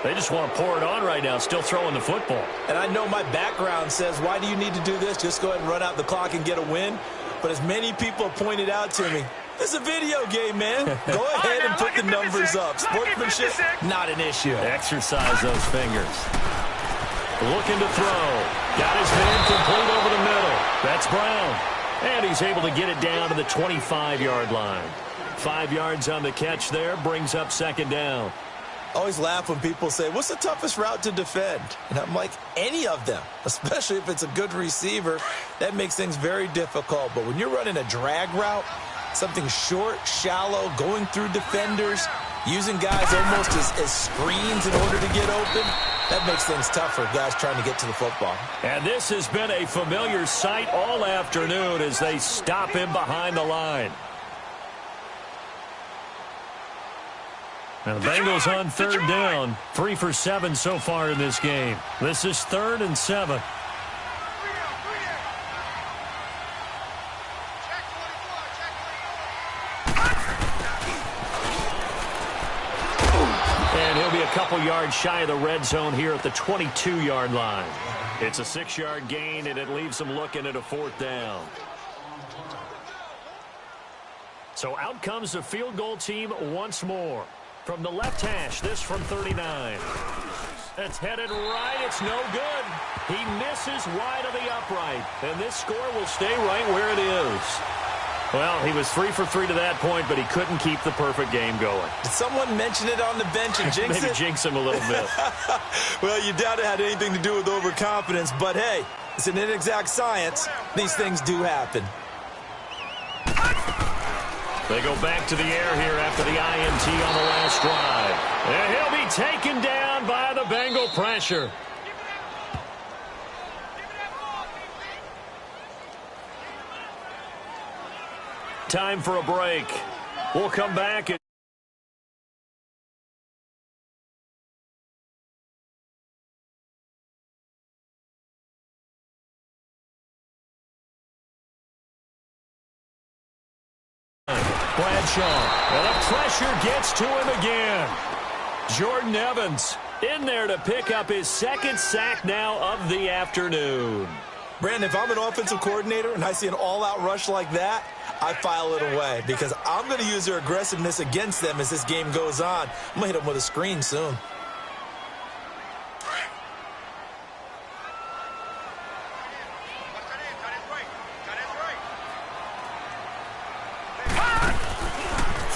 [SPEAKER 1] They just want to pour it on right now, still throwing the football.
[SPEAKER 3] And I know my background says, why do you need to do this? Just go ahead and run out the clock and get a win. But as many people have pointed out to me, this is a video game, man. Go ahead and put the numbers up. Sportsmanship, not an issue.
[SPEAKER 1] Exercise those fingers. Looking to throw. Got his man complete over the middle. That's Brown. And he's able to get it down to the 25-yard line. 5 yards on the catch there, brings up second down.
[SPEAKER 3] I always laugh when people say, what's the toughest route to defend? And I'm like, any of them, especially if it's a good receiver. That makes things very difficult. But when you're running a drag route, something short, shallow, going through defenders, using guys almost as screens in order to get open, that makes things tough for guys trying to get to the football.
[SPEAKER 1] And this has been a familiar sight all afternoon as they stop him behind the line. And the Bengals on third down. 3 for 7 so far in this game. This is 3rd and 7. And he'll be a couple yards shy of the red zone here at the 22-yard line. It's a 6-yard gain, and it leaves them looking at a 4th down. So out comes the field goal team once more. From the left hash, this from 39. It's headed right. It's no good. He misses wide of the upright. And this score will stay right where it is. Well, he was 3 for 3 to that point, but he couldn't keep the perfect game going.
[SPEAKER 3] Did someone mention it on the bench and jinx it?
[SPEAKER 1] Maybe jinx him a little bit.
[SPEAKER 3] Well, you doubt it had anything to do with overconfidence, but hey, it's an inexact science. These things do happen.
[SPEAKER 1] They go back to the air here after the INT on the last drive. And he'll be taken down by the Bengal pressure. Time for a break. We'll come back. Bradshaw, and the pressure gets to him again. Jordan Evans in there to pick up his 2nd sack now of the afternoon.
[SPEAKER 3] Brandon, if I'm an offensive coordinator and I see an all-out rush like that, I file it away because I'm going to use their aggressiveness against them as this game goes on. I'm going to hit them with a screen soon.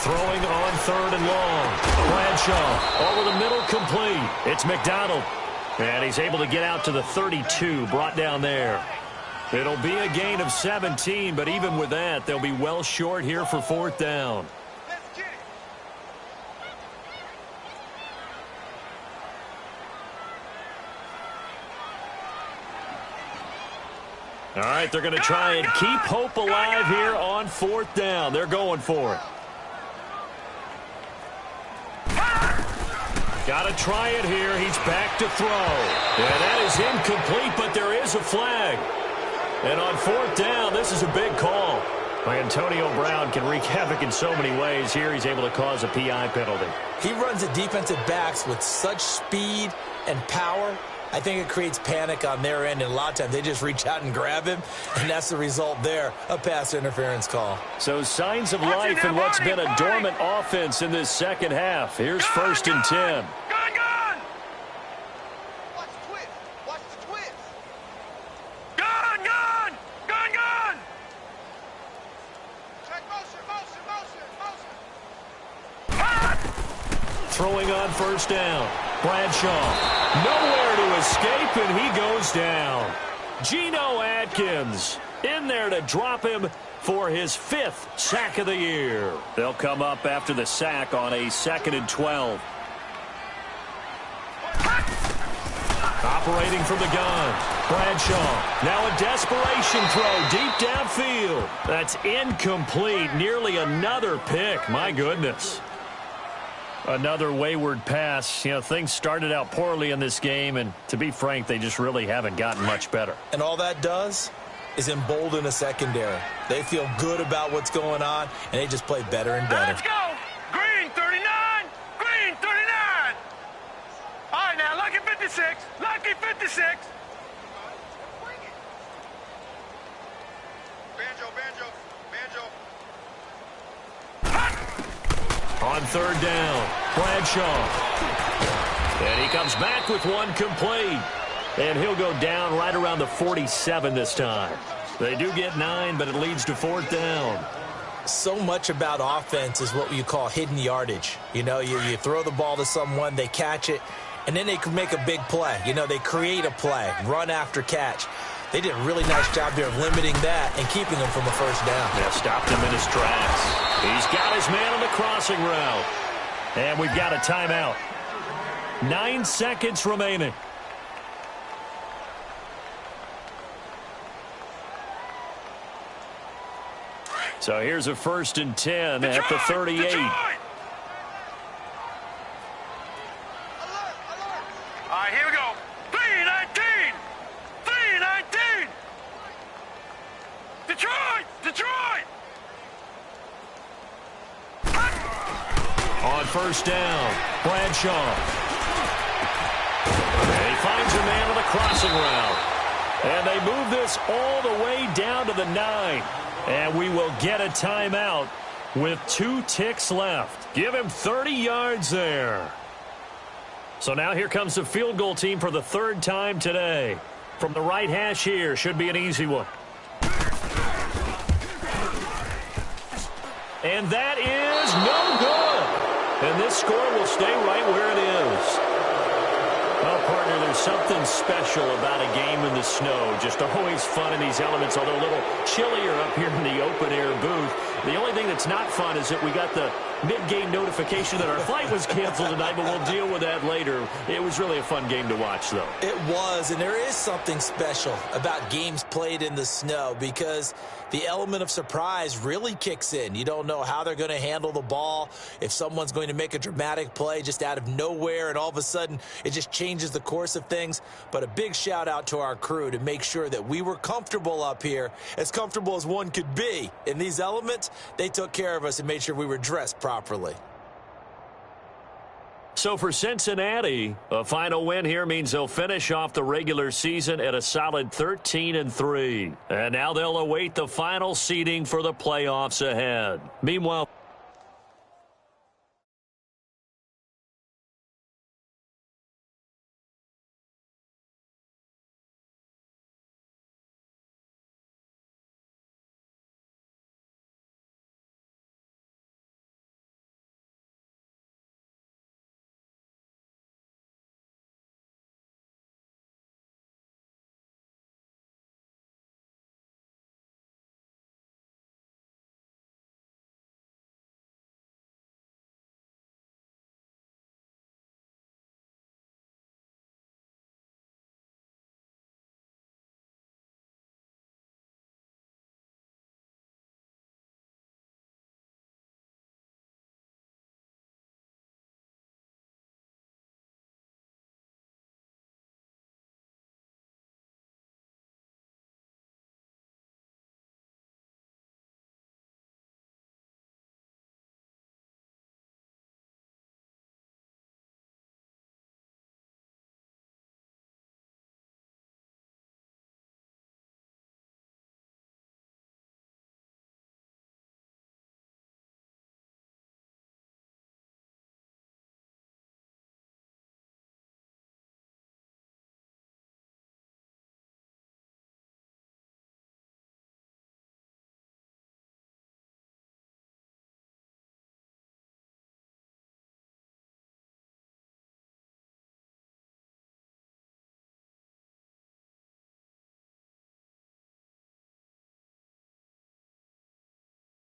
[SPEAKER 1] Throwing on 3rd and long. Bradshaw over the middle, complete. It's McDonald. And he's able to get out to the 32, brought down there. It'll be a gain of 17, but even with that, they'll be well short here for 4th down. All right, they're going to try and keep hope alive here on 4th down. They're going for it. Got to try it here. He's back to throw. And that is incomplete, but there is a flag. And on 4th down, this is a big call. Antonio Brown can wreak havoc in so many ways. Here he's able to cause a PI penalty.
[SPEAKER 3] He runs the defensive backs with such speed and power. I think it creates panic on their end, and a lot of times they just reach out and grab him, and that's the result there, a pass interference call.
[SPEAKER 1] So signs of life in what's been a dormant offense in this second half. Here's 1st and 10.
[SPEAKER 2] Gun! Watch the twist. Watch the twist. Gun! Check motion.
[SPEAKER 1] Throwing on 1st down. Bradshaw, nowhere to escape, and he goes down. Geno Atkins in there to drop him for his 5th sack of the year. They'll come up after the sack on a 2nd and 12. Operating from the gun, Bradshaw. Now a desperation throw deep downfield. That's incomplete. Nearly another pick. My goodness. Another wayward pass. You know, things started out poorly in this game, and to be frank, they just really haven't gotten much better.
[SPEAKER 3] And all that does is embolden a secondary. They feel good about what's going on, and they just play better and better.
[SPEAKER 2] Let's go! Green 39! Green 39! All right, now, lucky 56. Lucky 56. Banjo.
[SPEAKER 1] On 3rd down, Bradshaw. And he comes back with one complete. And he'll go down right around the 47 this time. They do get 9, but it leads to 4th down.
[SPEAKER 3] So much about offense is what you call hidden yardage. You know, you throw the ball to someone, they catch it, and then they can make a big play. You know, they create a play, run after catch. They did a really nice job there of limiting that and keeping him from a 1st down.
[SPEAKER 1] Yeah, stopped him in his tracks. He's got his man on the crossing route. And we've got a timeout. 9 seconds remaining. So here's a 1st and 10 at the 38.
[SPEAKER 2] Detroit! Alert! All right, here we go. 319! 319! Detroit!
[SPEAKER 1] On 1st down, Bradshaw. And he finds a man on the crossing route. And they move this all the way down to the 9. And we will get a timeout with 2 ticks left. Give him 30 yards there. So now here comes the field goal team for the 3rd time today. From the right hash here, should be an easy one. And that is no good. And this score will stay right where it is. Well, partner, there's something special about a game in the snow. Just always fun in these elements, although a little chillier up here in the open-air booth. The only thing that's not fun is that we got the mid-game notification that our flight was canceled tonight, but we'll deal with that later. It was really a fun game to watch, though.
[SPEAKER 3] It was, and there is something special about games played in the snow because the element of surprise really kicks in. You don't know how they're going to handle the ball, if someone's going to make a dramatic play just out of nowhere, and all of a sudden it just changes the course of things. But a big shout out to our crew to make sure that we were comfortable up here, as comfortable as one could be. In these elements, they took care of us and made sure we were dressed properly.
[SPEAKER 1] So for Cincinnati, a final win here means they'll finish off the regular season at a solid 13-3. And now they'll await the final seeding for the playoffs ahead. Meanwhile,